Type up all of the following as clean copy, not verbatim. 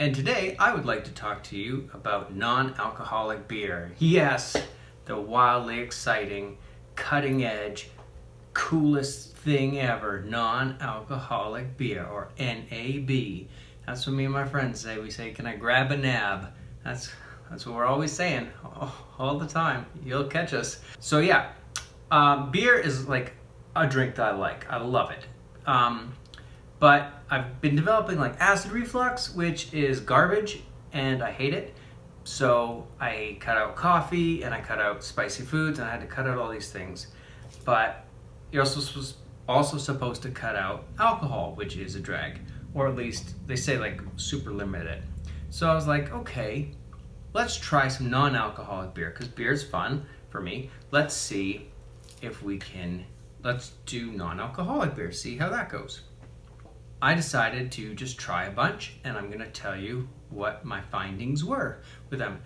And today I would like to talk to you about non-alcoholic beer. Yes, the wildly exciting, cutting edge, coolest thing ever, non-alcoholic beer, or NAB. That's what me and my friends say. We say, can I grab a nab? That's what we're always saying, all the time. You'll catch us. So yeah, beer is like a drink that I like. I love it. But I've been developing like acid reflux, which is garbage, and I hate it. So I cut out coffee, and I cut out spicy foods, and I had to cut out all these things. But you're also supposed to cut out alcohol, which is a drag, or at least they say like super limit it. So I was like, okay, let's try some non-alcoholic beer, because beer is fun for me. Let's see if let's do non-alcoholic beer, see how that goes. I decided to just try a bunch, and I'm gonna tell you what my findings were with them.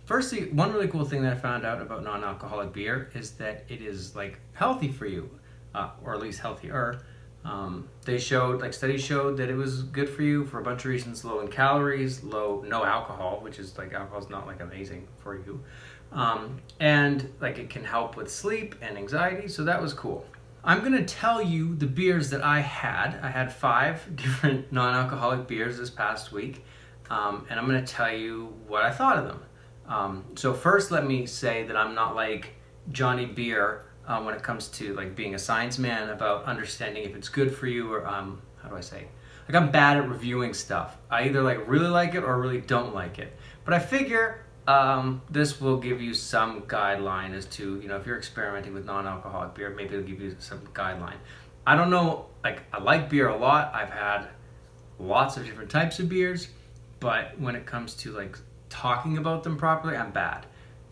Firstly, one really cool thing that I found out about non-alcoholic beer is that it is like healthy for you, or at least healthier. Studies showed that it was good for you for a bunch of reasons: low in calories, no alcohol, which is like alcohol's not like amazing for you, and like it can help with sleep and anxiety. So that was cool. I'm gonna tell you the beers that I had. I had 5 different non-alcoholic beers this past week, and I'm gonna tell you what I thought of them. So first, let me say that I'm not like Johnny Beer when it comes to like being a science man about understanding if it's good for you, or how do I say? Like, I'm bad at reviewing stuff. I either like really like it or really don't like it. But I figure this will give you some guideline as to, if you're experimenting with non-alcoholic beer, maybe it'll give you some guideline. I don't know, like, I like beer a lot. I've had lots of different types of beers, but when it comes to like talking about them properly, I'm bad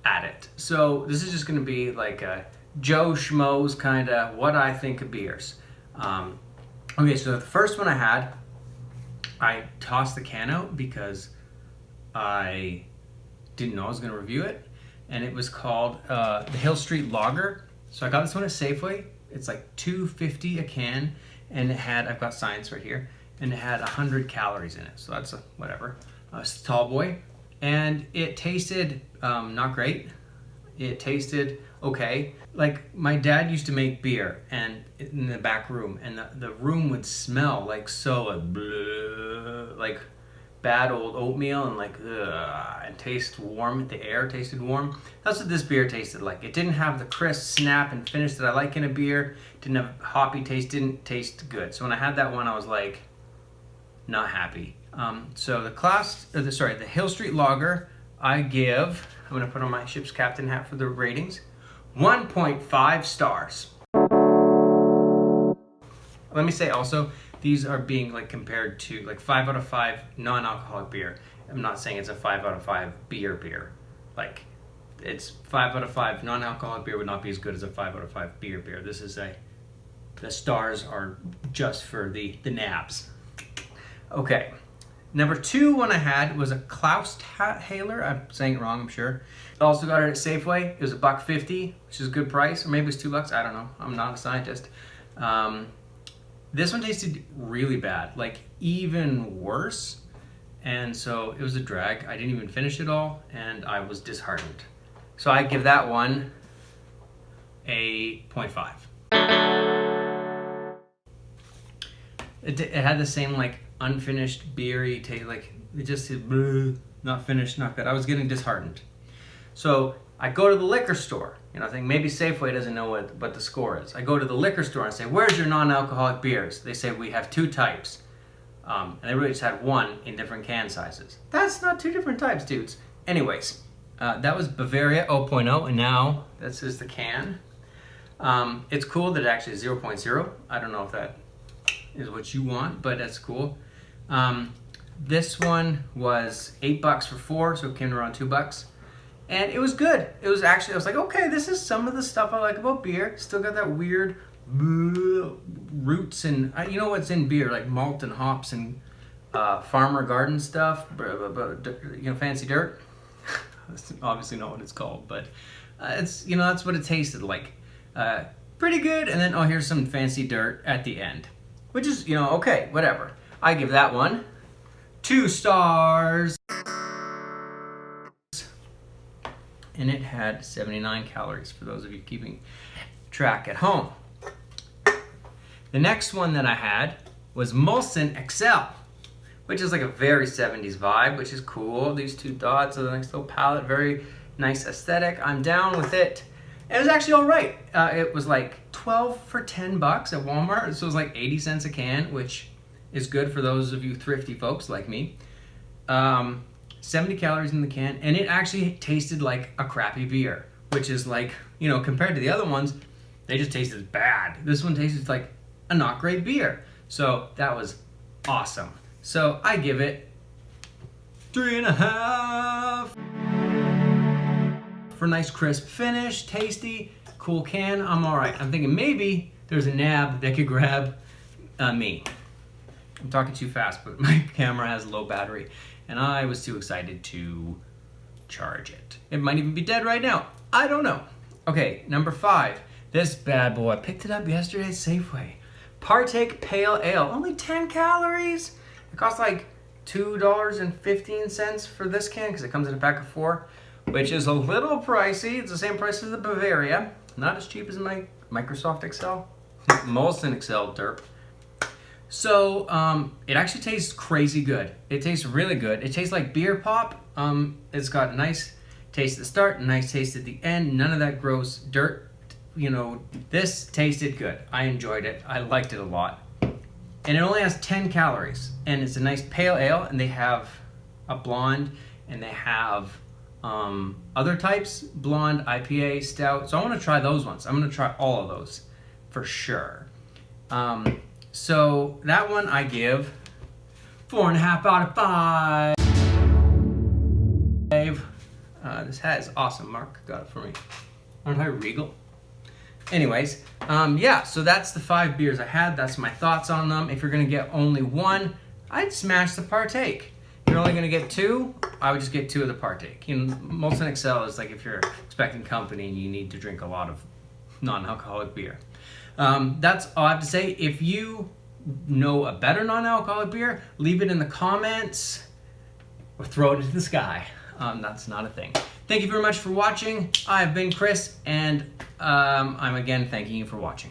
at it. So this is just gonna be like a Joe Schmo's kind of what I think of beers. Okay, so the first one I had, I tossed the can out because I didn't know I was going to review it, and it was called the Hill Street Lager. So I got this one at Safeway. It's like $2.50 a can, and I've got science right here, and it had 100 calories in it. So that's whatever. It's a tall boy, and it tasted not great. It tasted okay. Like, my dad used to make beer and in the back room, and the room would smell like like bad old oatmeal, and like and taste warm. The air tasted warm. That's what this beer tasted like. It didn't have the crisp snap and finish that I like in a beer. Didn't have hoppy taste. Didn't taste good. So when I had that one, I was like, not happy. So the Hill Street Lager, I'm gonna put on my ship's captain hat for the ratings. 1.5 stars. Let me say also, these are being like compared to like 5 out of 5 non-alcoholic beer. I'm not saying it's a 5 out of 5 beer. Like, it's 5 out of 5 non-alcoholic beer would not be as good as a 5 out of 5 beer. This is the stars are just for the nabs. Okay. Number 2 one I had was a Clausthaler. I'm saying it wrong, I'm sure. I also got it at Safeway. It was $1.50, which is a good price, or maybe it's $2. I don't know. I'm not a scientist. This one tasted really bad, like even worse. And so it was a drag. I didn't even finish it all, and I was disheartened. So I give that one a 0.5. It had the same like unfinished beery taste, like it just not finished, not good. I was getting disheartened. So I go to the liquor store, I think maybe Safeway doesn't know what the score is. I go to the liquor store and say, where's your non-alcoholic beers? They say, we have 2 types. And they really just had 1 in different can sizes. That's not 2 different types, dudes. Anyways, that was Bavaria 0.0, and now this is the can. It's cool that it actually is 0.0. I don't know if that is what you want, but that's cool. This one was $8 for 4, so it came to around $2. And it was good. It was actually, I was like, okay, this is some of the stuff I like about beer. Still got that weird roots, and you know what's in beer, like malt and hops and farmer garden stuff, fancy dirt. That's obviously not what it's called, but it's, that's what it tasted like. Pretty good, and then, here's some fancy dirt at the end. Which is, okay, whatever. I give that one 2 stars. And it had 79 calories for those of you keeping track at home. The next one that I had was Molson Exel, which is like a very 70s vibe, which is cool. These 2 dots are the nice little palette, very nice aesthetic. I'm down with it. It was actually all right. It was like 12 for 10 bucks at Walmart, so it was like 80 cents a can, which is good for those of you thrifty folks like me. 70 calories in the can, and it actually tasted like a crappy beer, which is like, you know, compared to the other ones, they just tasted bad. This one tasted like a not great beer. So that was awesome. So I give it 3.5 for nice crisp finish, tasty, cool can. I'm all right. I'm thinking maybe there's a nab that could grab me. I'm talking too fast, but my camera has low battery, and I was too excited to charge it. It might even be dead right now. I don't know. Okay, number 5. This bad boy. I picked it up yesterday at Safeway. Parktake Pale Ale. Only 10 calories. It costs like $2.15 for this can because it comes in a pack of 4, which is a little pricey. It's the same price as the Bavaria. Not as cheap as my Microsoft Excel. Molson Exel derp. So it actually tastes crazy good. It tastes really good. It tastes like beer pop. It's got a nice taste at the start, a nice taste at the end. None of that gross dirt. You know, this tasted good. I enjoyed it. I liked it a lot. And it only has 10 calories. And it's a nice pale ale. And they have a blonde, and they have other types, blonde, IPA, stout. So I want to try those ones. I'm going to try all of those for sure. So that one I give 4.5 out of 5. This hat is awesome. Mark got it for me. Aren't I regal? Anyways, yeah, so that's the 5 beers I had. That's my thoughts on them. If you're going to get only one, I'd smash the Partake. If you're only going to get 2, I would just get 2 of the Partake. You know, Molson Exel is like if you're expecting company and you need to drink a lot of non-alcoholic beer. That's all I have to say. If you know a better non-alcoholic beer, leave it in the comments or throw it into the sky. That's not a thing. Thank you very much for watching. I've been Chris, and I'm again thanking you for watching.